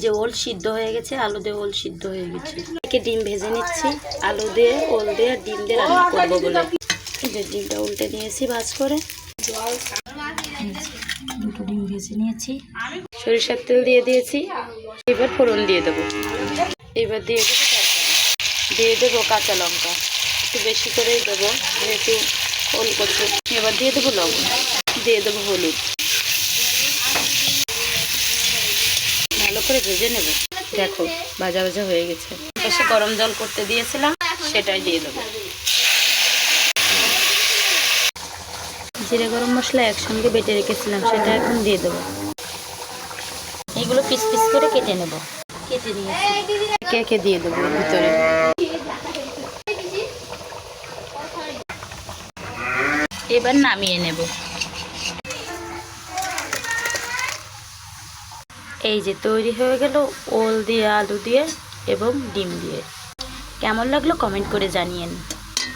যে ওল সিদ্ধ হয়ে গেছে, আলু দিয়ে ওল সিদ্ধ হয়ে গেছে। একে ডিম ভেজে নিচ্ছি, আলু দিয়ে ওল দিয়ে ডিম দিয়ে রান্না করবো বলে। এই যে ডিমটা উল্টে নিয়েছি ভাজ করে, দুটো ডিম ভেজে নিয়েছি, সরিষার তেল দিয়ে দিয়েছি। এবার ফোড়ন দিয়ে দেবো, এবার দিয়ে দেবো তরকারি, দিয়ে দেবো কাঁচা লঙ্কা, একটু বেশি করেই দেবো যেহেতু ওল করছে। এবার দিয়ে দেবো লবণ, দিয়ে দেবো হলুদ, ভালো করে ভেজে নেব। দেখো ভাজা ভাজা হয়ে গেছে। এসে গরম জল করতে দিয়েছিলাম, সেটাই দিয়ে দেবো। জিরে গরম মশলা একসঙ্গে বেটে রেখেছিলাম, সেটা এখন দিয়ে দেবো। এগুলো পিস পিস করে কেটে নেব, কেটে নিয়ে একে একে দিয়ে দেবো ভিতরে। এবার নামিয়ে নেব। এই যে তৈরি হয়ে গেল ওল দিয়ে, আলু দিয়ে এবং ডিম দিয়ে। কেমন লাগলো কমেন্ট করে জানিয়েন।